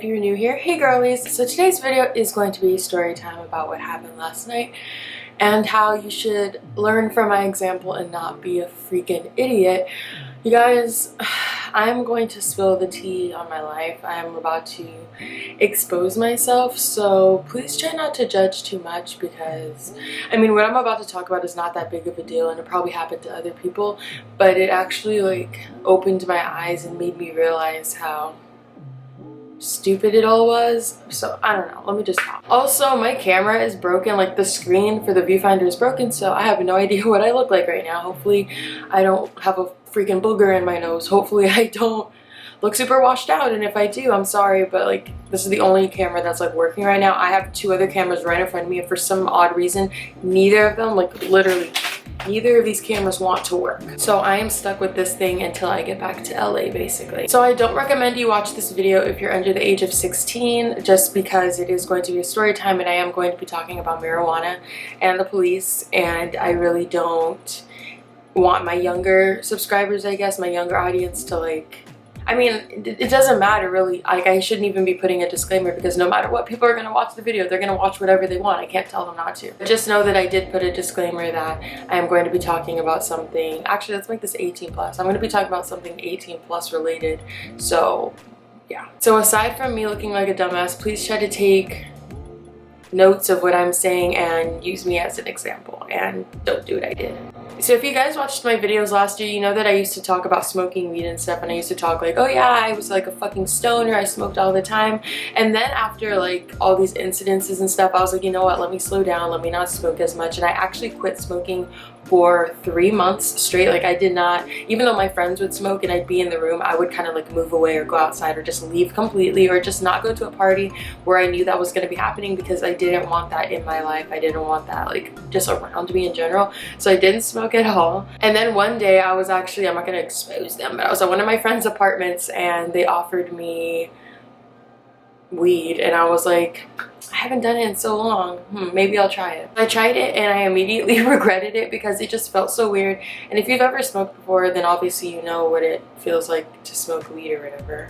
if you're new here, hey girlies. So today's video is going to be a story time about what happened last night and how you should learn from my example and not be a freaking idiot. You guys, I'm going to spill the tea on my life. I'm about to expose myself, so please try not to judge too much because, I mean, what I'm about to talk about is not that big of a deal and it probably happened to other people, but it actually like opened my eyes and made me realize how stupid it all was. So I don't know, let me just stop. Also, my camera is broken, like the screen for the viewfinder is broken, so I have no idea what I look like right now. Hopefully I don't have a freaking booger in my nose. Hopefully I don't look super washed out, and if I do, I'm sorry, but like this is the only camera that's like working right now. I have two other cameras right in front of me and for some odd reason neither of them, like literally neither of these cameras want to work. So I am stuck with this thing until I get back to LA basically. So I don't recommend you watch this video if you're under the age of 16 just because it is going to be a story time and I am going to be talking about marijuana and the police, and I really don't want my younger subscribers, I guess, my younger audience to like, I mean, it doesn't matter really. Like, I shouldn't even be putting a disclaimer because no matter what, people are going to watch the video. They're going to watch whatever they want. I can't tell them not to. But just know that I did put a disclaimer that I am going to be talking about something. Actually, let's make this 18 plus. I'm going to be talking about something 18 plus related. So, yeah. So aside from me looking like a dumbass, please try to take notes of what I'm saying and use me as an example, and don't do what I did. So if you guys watched my videos last year, you know that I used to talk about smoking weed and stuff, and I used to talk like, oh yeah, I was like a fucking stoner, I smoked all the time. And then after like all these incidences and stuff, I was like, you know what, let me slow down, let me not smoke as much, and I actually quit smoking for 3 months straight. Like, I did not, even though my friends would smoke and I'd be in the room, I would kind of like move away or go outside or just leave completely or just not go to a party where I knew that was going to be happening because I didn't want that in my life. I didn't want that like just around me in general. So I didn't smoke at all. And then one day I was actually, I'm not going to expose them, but I was at one of my friends' apartments and they offered me weed and I was like, I haven't done it in so long, maybe I'll try it. I tried it and I immediately regretted it because it just felt so weird. And if you've ever smoked before, then obviously you know what it feels like to smoke weed or whatever.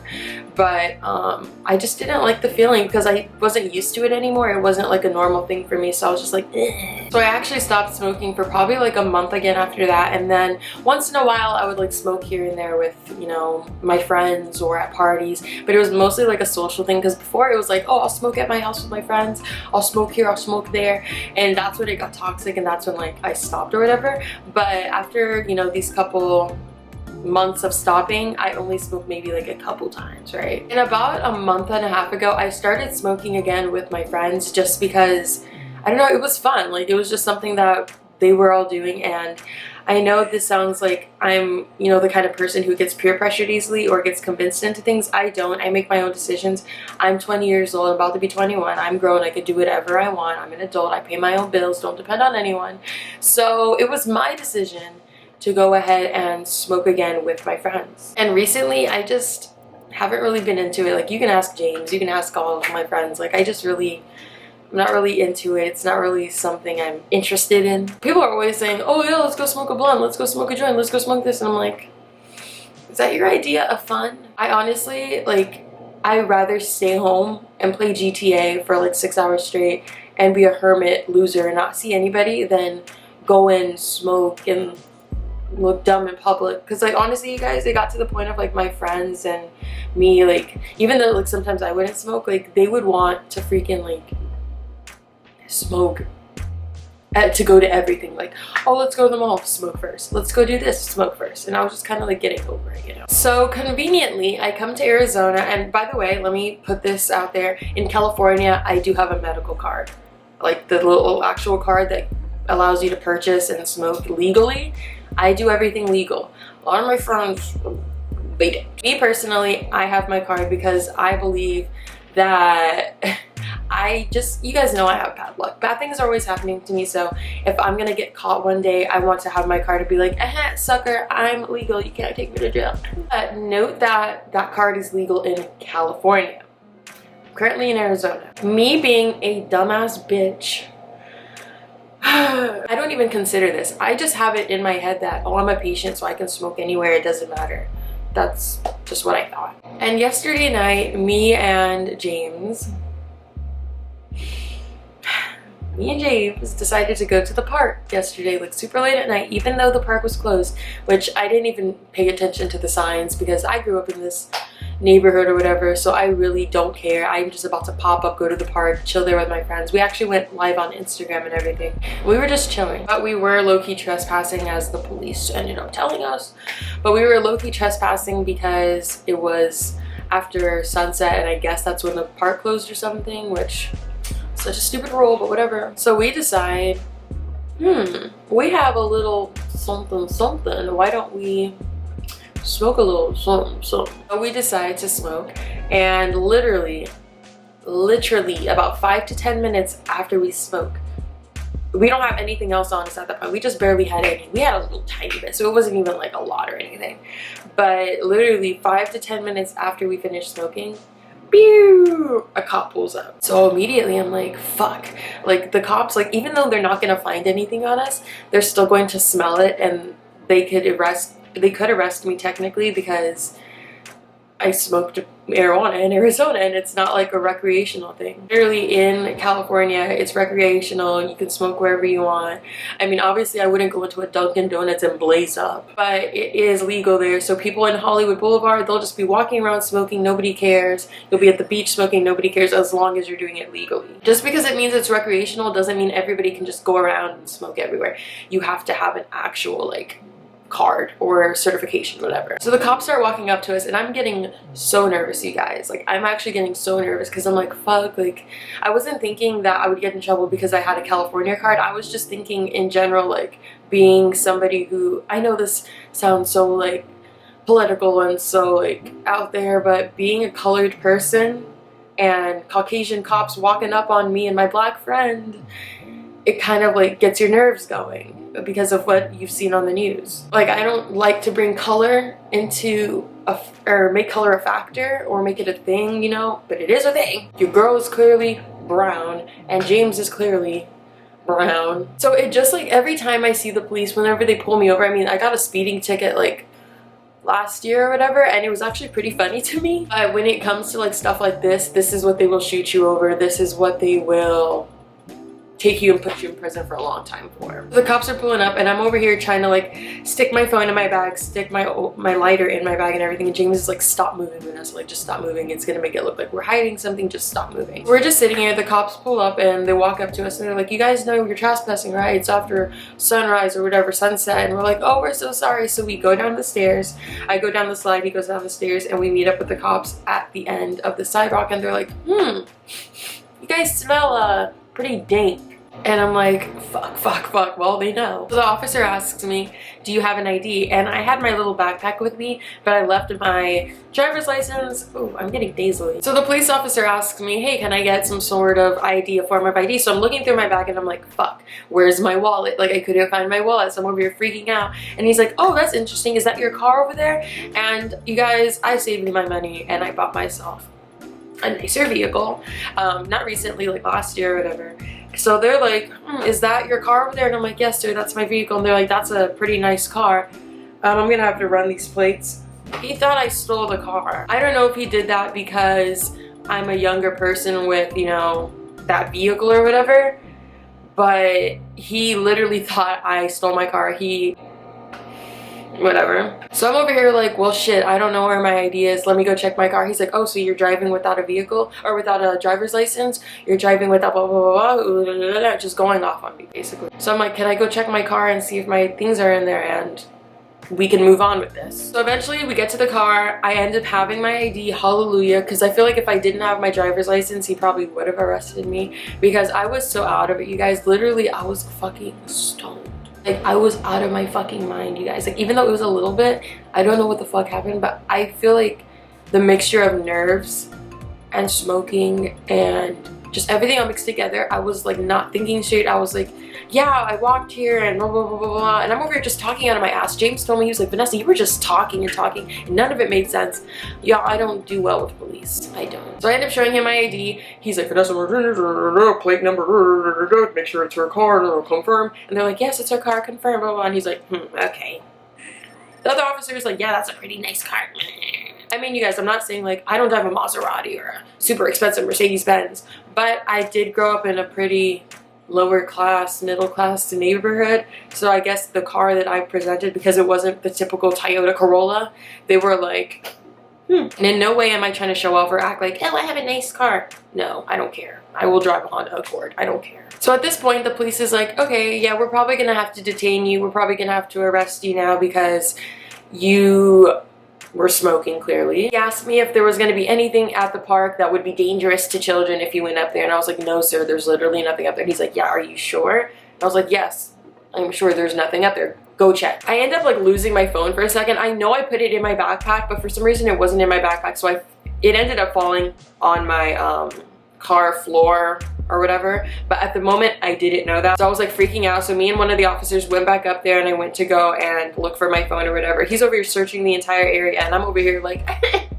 But I just didn't like the feeling because I wasn't used to it anymore. It wasn't like a normal thing for me, so I was just like, eh. So I actually stopped smoking for probably like a month again after that, and then once in a while I would like smoke here and there with, you know, my friends or at parties, but it was mostly like a social thing because before it was like, oh, I'll smoke at my house with my friends, I'll smoke here, I'll smoke there, and that's when it got toxic and that's when like I stopped or whatever. But after, you know, these couple months of stopping, I only smoked maybe like a couple times, right? And about a month and a half ago I started smoking again with my friends just because, I don't know, it was fun. Like, it was just something that they were all doing, and I know this sounds like I'm, you know, the kind of person who gets peer pressured easily or gets convinced into things. I don't. I make my own decisions. I'm 20 years old. I'm about to be 21. I'm grown. I could do whatever I want. I'm an adult. I pay my own bills. Don't depend on anyone. So it was my decision to go ahead and smoke again with my friends. And recently I just haven't really been into it. Like, you can ask James, you can ask all of my friends. Like, I'm not really into it. It's not really something I'm interested in. People are always saying, oh yeah, let's go smoke a blunt, let's go smoke a joint, let's go smoke this, and I'm like, is that your idea of fun? I honestly, like, I'd rather stay home and play GTA for like 6 hours straight and be a hermit loser and not see anybody than go and smoke and look dumb in public. Because like, honestly, you guys, it got to the point of like my friends and me, like, even though like sometimes I wouldn't smoke, like they would want to freaking like smoke to go to everything. Like, oh, let's go to the mall, smoke first, let's go do this, smoke first. And I was just kind of like getting over it, you know. So conveniently I come to Arizona, and by the way, let me put this out there, in California I do have a medical card, like the little actual card that allows you to purchase and smoke legally. I do everything legal. A lot of my friends, they don't. Me personally, I have my card because I believe that you guys know I have bad luck. Bad things are always happening to me, so if I'm gonna get caught one day, I want to have my card to be like, sucker, I'm legal, you can't take me to jail. But note that that card is legal in California. I'm currently in Arizona. Me being a dumbass bitch, I don't even consider this. I just have it in my head that, oh, I'm a patient, so I can smoke anywhere, it doesn't matter. That's just what I thought. And yesterday night, me and James decided to go to the park yesterday, like super late at night, even though the park was closed, which I didn't even pay attention to the signs because I grew up in this neighborhood or whatever, so I really don't care. I'm just about to pop up, go to the park, chill there with my friends. We actually went live on Instagram and everything. We were just chilling, but we were low-key trespassing, as the police ended up telling us. But we were low-key trespassing because it was after sunset, and I guess that's when the park closed or something, which such a stupid rule, but whatever. So we decide, we have a little something something, why don't we smoke a little something something. So we decide to smoke, and literally about 5 to 10 minutes after we smoke, we don't have anything else on us at that point. We just barely had any. We had a little tiny bit, so it wasn't even like a lot or anything. But literally 5 to 10 minutes after we finished smoking, pew, a cop pulls up. So immediately I'm like, fuck. Like the cops, like even though they're not gonna find anything on us, they're still going to smell it, and they could arrest me technically because I smoked marijuana in Arizona, and it's not like a recreational thing. Literally in California, it's recreational. You can smoke wherever you want. I mean, obviously I wouldn't go into a Dunkin' Donuts and blaze up, but it is legal there. So people in Hollywood Boulevard, they'll just be walking around smoking, nobody cares. You'll be at the beach smoking, nobody cares, as long as you're doing it legally. Just because it means it's recreational doesn't mean everybody can just go around and smoke everywhere. You have to have an actual like card or certification, whatever. So the cops start walking up to us, and I'm getting so nervous, you guys. Like I'm actually getting so nervous because I'm like, fuck. Like I wasn't thinking that I would get in trouble because I had a California card. I was just thinking in general, like being somebody who, I know this sounds so like political and so like out there, but being a colored person and Caucasian cops walking up on me and my black friend, it kind of like gets your nerves going because of what you've seen on the news. Like I don't like to bring color into or make color a factor or make it a thing, you know, but it is a thing. Your girl is clearly brown and James is clearly brown. So it just like every time I see the police, whenever they pull me over, I mean, I got a speeding ticket like last year or whatever, and it was actually pretty funny to me. But when it comes to like stuff like this is what they will shoot you over. This is what they will take you and put you in prison for a long time for. The cops are pulling up, and I'm over here trying to like stick my phone in my bag, stick my lighter in my bag and everything, and James is like, stop moving, Vanessa, like just stop moving. It's gonna make it look like we're hiding something, just stop moving. We're just sitting here, the cops pull up and they walk up to us and they're like, you guys know you're trespassing, right? It's after sunrise or whatever, sunset. And we're like, oh, we're so sorry. So we go down the stairs, I go down the slide, he goes down the stairs, and we meet up with the cops at the end of the sidewalk, and they're like, you guys smell pretty dank. And I'm like, fuck, well, they know. So the officer asks me, do you have an ID? And I had my little backpack with me, but I left my driver's license. Oh, I'm getting nasally. So the police officer asks me, hey, can I get some sort of ID, a form of ID? So I'm looking through my bag and I'm like, fuck, where's my wallet? Like I couldn't find my wallet, so I'm over here freaking out. And he's like, oh, that's interesting. Is that your car over there? And you guys, I saved me my money and I bought myself a nicer vehicle. Not recently, like last year or whatever. So they're like, is that your car over there? And I'm like, yes, sir, that's my vehicle. And they're like, that's a pretty nice car. I'm gonna have to run these plates. He thought I stole the car. I don't know if he did that because I'm a younger person with, you know, that vehicle or whatever, but he literally thought I stole my car. Whatever. So I'm over here like, well shit, I don't know where my ID is, let me go check my car. He's like, oh, so you're driving without a vehicle or without a driver's license? You're driving without blah blah blah blah, just going off on me basically. So I'm like, can I go check my car and see if my things are in there and we can move on with this? So eventually we get to the car. I end up having my ID, hallelujah, because I feel like if I didn't have my driver's license, he probably would have arrested me because I was so out of it, you guys. Literally, I was fucking stoned. Like I was out of my fucking mind, you guys. Like even though it was a little bit, I don't know what the fuck happened, but I feel like the mixture of nerves and smoking and just everything all mixed together, I was like not thinking straight. I was like, yeah, I walked here and blah blah blah blah blah, and I'm over here just talking out of my ass. James told me, he was like, Vanessa, you were just talking and talking and none of it made sense. Yeah, I don't do well with police. I don't. So I end up showing him my ID. He's like, Vanessa, plate number, make sure it's her car, confirm. And they're like, yes, it's her car, confirm, blah blah. And he's like, okay. The other officer is like, yeah, that's a pretty nice car. I mean, you guys, I'm not saying like I don't drive a Maserati or a super expensive Mercedes-Benz, but I did grow up in a pretty lower class, middle class neighborhood. So I guess the car that I presented, because it wasn't the typical Toyota Corolla, they were like, And in no way am I trying to show off or act like, oh, I have a nice car. No, I don't care. I will drive a Honda Accord. I don't care. So at this point, the police is like, okay, yeah, we're probably going to have to detain you. We're probably going to have to arrest you now because you were smoking, clearly. He asked me if there was going to be anything at the park that would be dangerous to children if you went up there. And I was like, no, sir, there's literally nothing up there. He's like, yeah, are you sure? And I was like, yes, I'm sure there's nothing up there. Go check. I end up like losing my phone for a second. I know I put it in my backpack, but for some reason it wasn't in my backpack. So it ended up falling on my car floor or whatever. But at the moment I didn't know that. So I was like freaking out. So me and one of the officers went back up there and I went to go and look for my phone or whatever. He's over here searching the entire area and I'm over here like,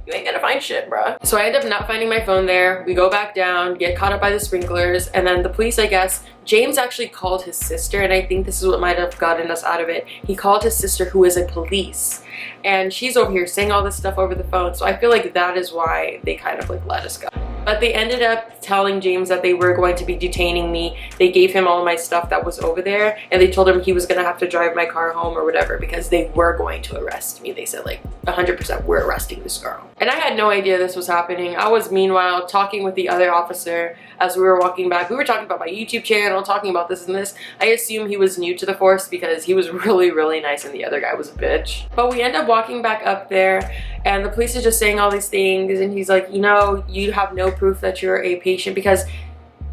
you ain't gonna find shit, bruh. So I end up not finding my phone there. We go back down, get caught up by the sprinklers, and then the police, I guess, James actually called his sister, and I think this is what might have gotten us out of it. He called his sister, who is a police, and she's over here saying all this stuff over the phone. So I feel like that is why they kind of like let us go. But they ended up telling James that they were going to be detaining me. They gave him all my stuff that was over there, and they told him he was gonna have to drive my car home or whatever because they were going to arrest me. They said like 100% we're arresting this girl. And I had no idea this was happening. I was meanwhile talking with the other officer as we were walking back. We were talking about my YouTube channel, talking about this and this. I assume he was new to the force because he was really, really nice and the other guy was a bitch. But we end up walking back up there and the police is just saying all these things and he's like, you know, you have no proof that you're a patient, because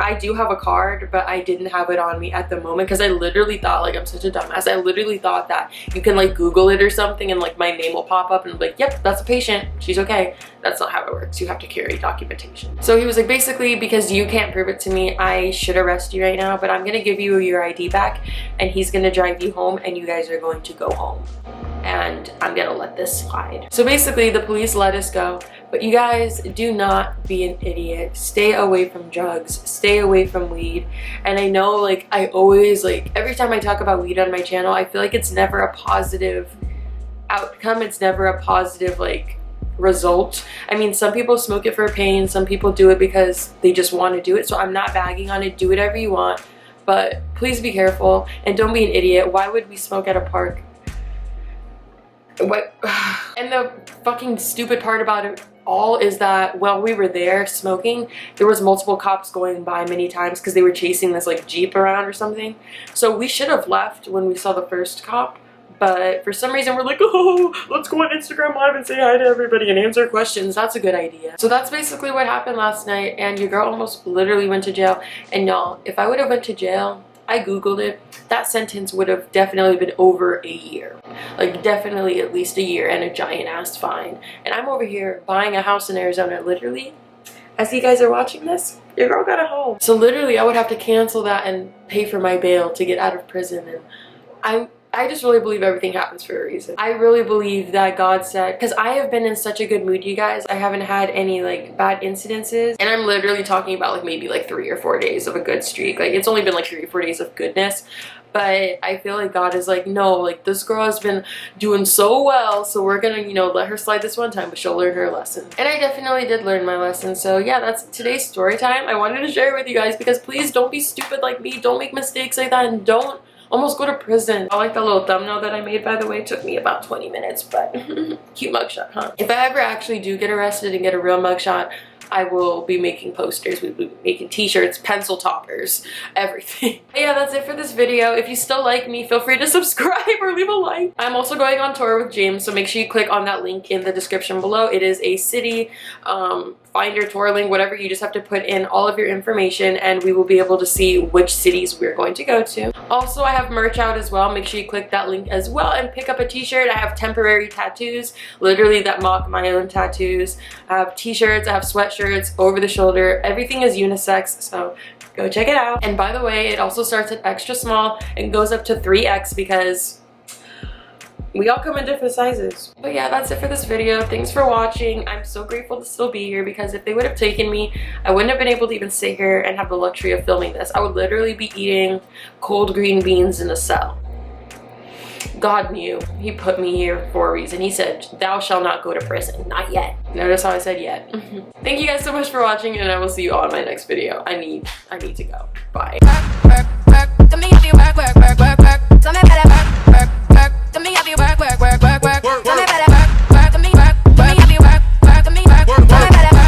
I do have a card, but I didn't have it on me at the moment because I literally thought, like, I'm such a dumbass. I literally thought that you can like Google it or something and like my name will pop up and I'm like, yep, that's a patient. She's okay. That's not how it works. You have to carry documentation. So he was like, basically, because you can't prove it to me, I should arrest you right now, but I'm gonna give you your ID back and he's gonna drive you home and you guys are going to go home. And I'm gonna let this slide. So basically the police let us go, but you guys, do not be an idiot. Stay away from drugs, stay away from weed. And I know, like, I always, like, every time I talk about weed on my channel, I feel like it's never a positive outcome. It's never a positive, like, result. I mean, some people smoke it for pain, some people do it because they just want to do it. So I'm not bagging on it. Do whatever you want, but please be careful and don't be an idiot. Why would we smoke at a park? What? And the fucking stupid part about it all is that while we were there smoking, there was multiple cops going by many times because they were chasing this like Jeep around or something. So we should have left when we saw the first cop, but for some reason we're like, oh, let's go on Instagram Live and say hi to everybody and answer questions. That's a good idea. So that's basically what happened last night, and your girl almost literally went to jail. And y'all, if I would have went to jail, I googled it, that sentence would have definitely been over a year. Like definitely at least a year and a giant ass fine. And I'm over here buying a house in Arizona, literally. As you guys are watching this, your girl got a home. So literally I would have to cancel that and pay for my bail to get out of prison. And I just really believe everything happens for a reason. I really believe that God said, because I have been in such a good mood, you guys. I haven't had any like bad incidences, and I'm literally talking about like maybe like 3 or 4 days of a good streak. Like it's only been like 3 or 4 days of goodness, but I feel like God is like, no, like this girl has been doing so well, so we're gonna, you know, let her slide this one time, but she'll learn her lesson. And I definitely did learn my lesson. So yeah, that's today's story time. I wanted to share it with you guys because please don't be stupid like me. Don't make mistakes like that, and don't almost go to prison. I like the little thumbnail that I made, by the way. It took me about 20 minutes, but cute mugshot, huh? If I ever actually do get arrested and get a real mugshot, I will be making posters, we'll be making t-shirts, pencil toppers, everything. But yeah, that's it for this video. If you still like me, feel free to subscribe or leave a like. I'm also going on tour with James, so make sure you click on that link in the description below. It is a city finder tour link, whatever. You just have to put in all of your information and we will be able to see which cities we're going to go to. Also, I have merch out as well. Make sure you click that link as well and pick up a t-shirt. I have temporary tattoos, literally that mock my own tattoos. I have t-shirts, I have sweatshirts, over the shoulder. Everything is unisex, so go check it out. And by the way, it also starts at extra small and goes up to 3X because we all come in different sizes. But yeah, that's it for this video. Thanks for watching. I'm so grateful to still be here because if they would have taken me, I wouldn't have been able to even sit here and have the luxury of filming this. I would literally be eating cold green beans in a cell. God knew. He put me here for a reason. He said, thou shalt not go to prison. Not yet. Notice how I said yet. Thank you guys so much for watching, and I will see you all in my next video. I need to go. Bye.